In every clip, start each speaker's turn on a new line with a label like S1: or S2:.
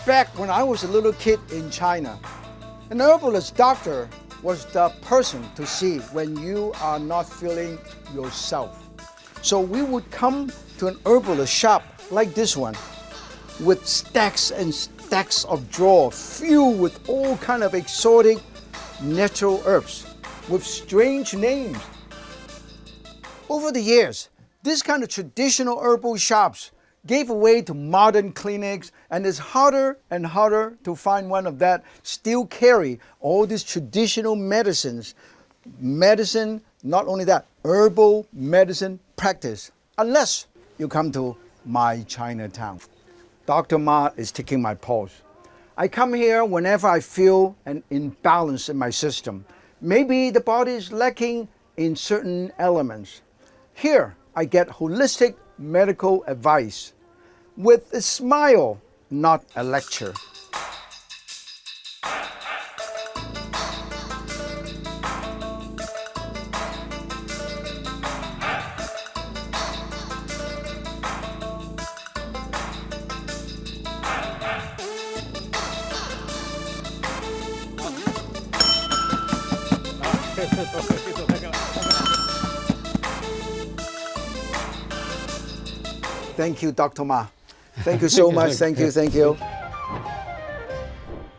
S1: Back when I was a little kid in China, an herbalist doctor was the person to see when you are not feeling yourself. So we would come to an herbalist shop like this one with stacks and stacks of drawers filled with all kind of exotic natural herbs with strange names. Over the years, this kind of traditional herbal shops gave way to modern clinics, and it's harder and harder to find one of that still carry all these traditional medicines. Medicine, not only that, herbal medicine practice, unless you come to my Chinatown. Dr. Ma is taking my pulse. I come here whenever I feel an imbalance in my system. Maybe the body is lacking in certain elements. Here, I get holistic medical advice with a smile, not a lecture. Thank you, Dr. Ma. Thank you so much. Thank you.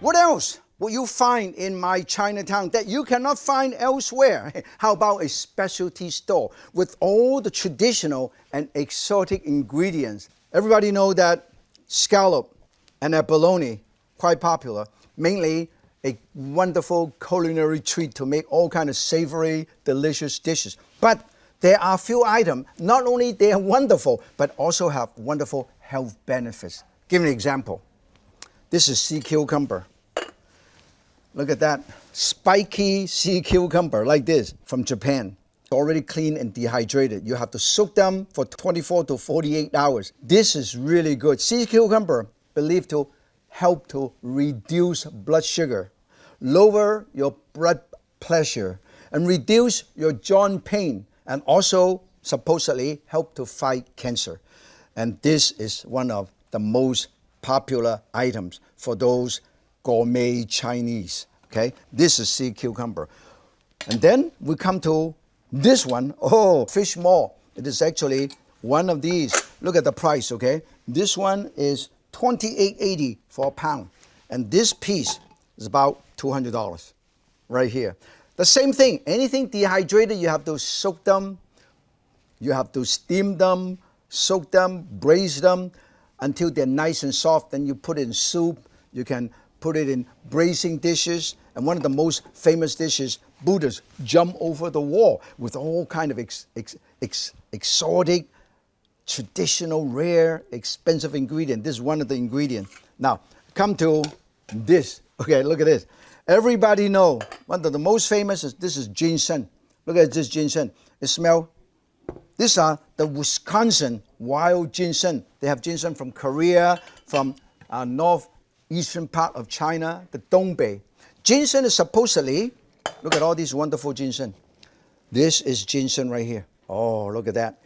S1: What else will you find in my Chinatown that you cannot find elsewhere? How about a specialty store with all the traditional and exotic ingredients? Everybody know that scallop and abalone, quite popular, mainly a wonderful culinary treat to make all kind of savory, delicious dishes. But there are few items, not only they are wonderful, but also have wonderful health benefits. Give me an example. This is sea cucumber. Look at that, spiky sea cucumber like this from Japan. Already clean and dehydrated. You have to soak them for 24 to 48 hours. This is really good. Sea cucumber believed to help to reduce blood sugar, lower your blood pressure, and reduce your joint pain, and also supposedly help to fight cancer. And this is one of the most popular items for those gourmet Chinese, okay? This is sea cucumber. And then we come to this one, fish maw. It is actually one of these. Look at the price, okay? This one is $28.80 for a pound. And this piece is about $200 right here. The same thing, anything dehydrated, you have to soak them, you have to steam them, soak them, braise them until they're nice and soft. Then you put it in soup, you can put it in braising dishes. And one of the most famous dishes, Buddhists jump over the wall with all kind of exotic, traditional, rare, expensive ingredient. This is one of the ingredients. Now, come to this. Okay, look at this. Everybody know one of the most famous is this is ginseng. Look at this ginseng. It smells. These are the Wisconsin wild ginseng. They have ginseng from Korea, from northeastern part of China, the Dongbei. Ginseng is supposedly, look at all these wonderful ginseng. This is ginseng right here. Oh, look at that.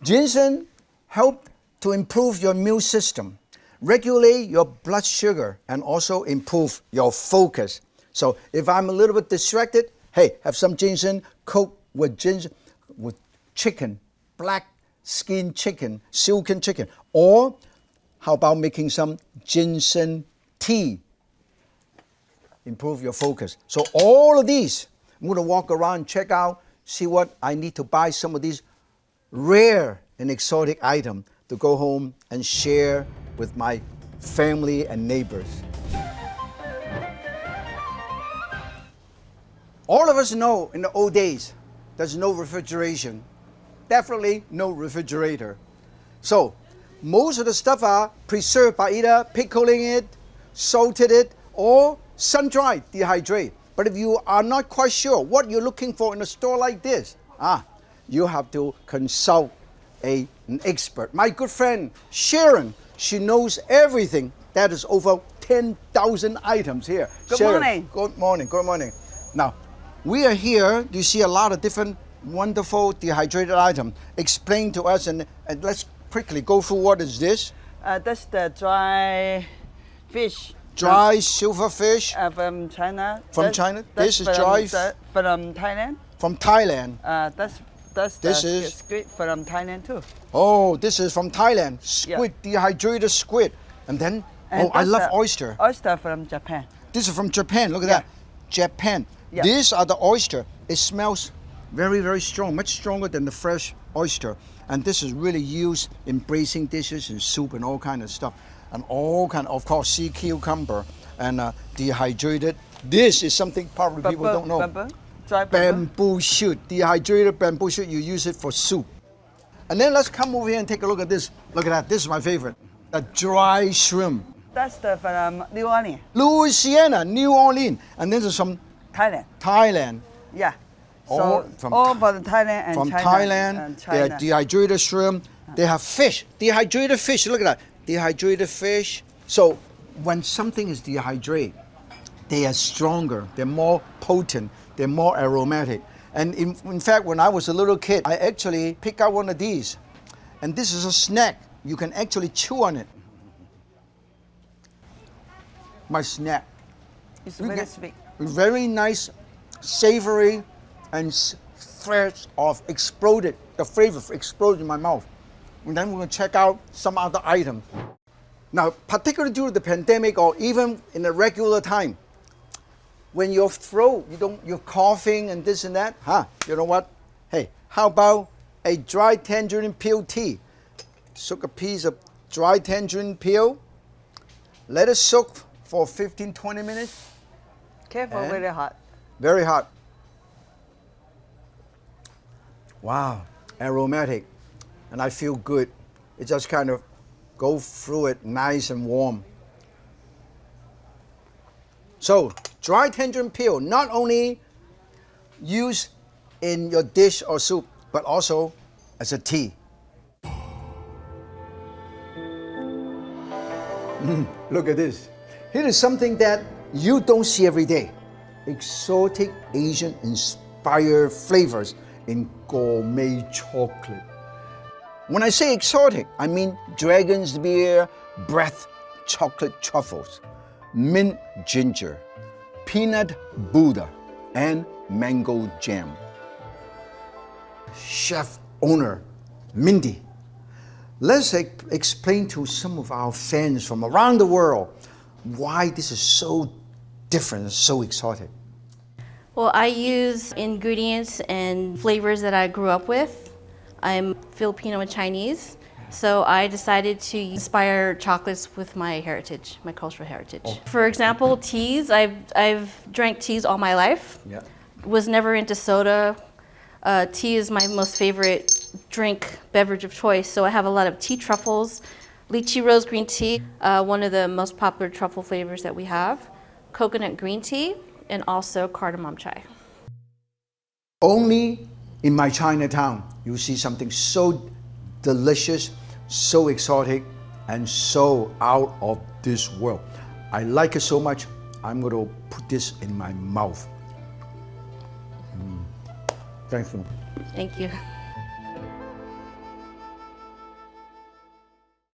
S1: Ginseng help to improve your immune system, regulate your blood sugar, and also improve your focus. So if I'm a little bit distracted, hey, have some ginseng cooked with ginseng, with chicken, black skin chicken, silken chicken. Or how about making some ginseng tea? Improve your focus. So all of these, I'm going to walk around, check out, see what I need to buy some of these rare and exotic items to go home and share with my family and neighbors. All of us know in the old days, there's no refrigeration. Definitely no refrigerator. So most of the stuff are preserved by either pickling it, salted it, or sun-dried, dehydrated. But if you are not quite sure what you're looking for in a store like this, you have to consult an expert. My good friend Sharon, she knows everything. That is over 10,000 items here.
S2: Good morning.
S1: Good morning. Good morning. Now, we are here. You see a lot of different wonderful dehydrated items. Explain to us and let's quickly go through what is this.
S2: That's the dry fish.
S1: Dry silverfish
S2: From China.
S1: from China. This is dry
S2: from Thailand.
S1: from Thailand.
S2: That's
S1: This
S2: the
S1: is-
S2: squid from Thailand too.
S1: Oh, this is from Thailand. Squid, dehydrated squid. And then,
S2: And
S1: I
S2: that's
S1: love
S2: the
S1: oyster.
S2: Oyster from Japan.
S1: This is from Japan. Look at
S2: Yeah.
S1: that. Japan.
S2: Yeah.
S1: These are the oyster. It smells very, very strong, much stronger than the fresh oyster. And this is really used in braising dishes and soup and all kind of stuff. And all kind of course, sea cucumber and dehydrated. This is something probably people don't know.
S2: Dry
S1: Bamboo shoot, dehydrated bamboo shoot. You use it for soup. And then let's come over here and take a look at this. Look at that. This is my favorite. The dry shrimp.
S2: That's the from New Orleans,
S1: Louisiana, New Orleans. And this is from
S2: Thailand.
S1: Thailand.
S2: Yeah.
S1: All
S2: So
S1: from
S2: all from Thailand and
S1: From
S2: China.
S1: Thailand,
S2: and
S1: they are
S2: China.
S1: dehydrated shrimp. They have fish, dehydrated fish. Look at that, dehydrated fish. So when something is dehydrated, they are stronger, they're more potent, they're more aromatic. And in fact, when I was a little kid, I actually picked out one of these. And this is a snack. You can actually chew on it. My snack.
S2: It's
S1: You
S2: very
S1: get-
S2: sweet.
S1: Very nice, savory, and threads of exploded. The flavor exploded in my mouth. And then we're going to check out some other items. Now, particularly during the pandemic or even in a regular time, when your throat, you're coughing and this and that, you know what? Hey, how about a dry tangerine peel tea? Soak a piece of dry tangerine peel, let it soak for 15, 20 minutes.
S2: Careful,
S1: And-
S2: very hot.
S1: Very hot. Wow, aromatic. And I feel good. It just kind of go through it nice and warm. So, dry tangerine peel, not only used in your dish or soup, but also as a tea. Look at this. Here is something that you don't see every day. Exotic Asian inspired flavors in gourmet chocolate. When I say exotic, I mean dragon's beer, breath chocolate truffles, mint ginger, peanut Buddha, and mango jam. Chef owner Mindy, let's explain to some of our fans from around the world why this is so different and so exotic.
S3: Well, I use ingredients and flavors that I grew up with. I'm Filipino and Chinese, so I decided to inspire chocolates with my heritage, my cultural heritage. For example, teas. I've drank teas all my life.
S1: Yeah.
S3: Was never into soda. Tea is my most favorite beverage of choice, so I have a lot of tea truffles, lychee rose green tea, one of the most popular truffle flavors that we have, coconut green tea, and also cardamom chai.
S1: Only in my Chinatown, you see something so delicious, so exotic, and so out of this world. I like it so much, I'm going to put this in my mouth. Thanks.
S3: Thank you.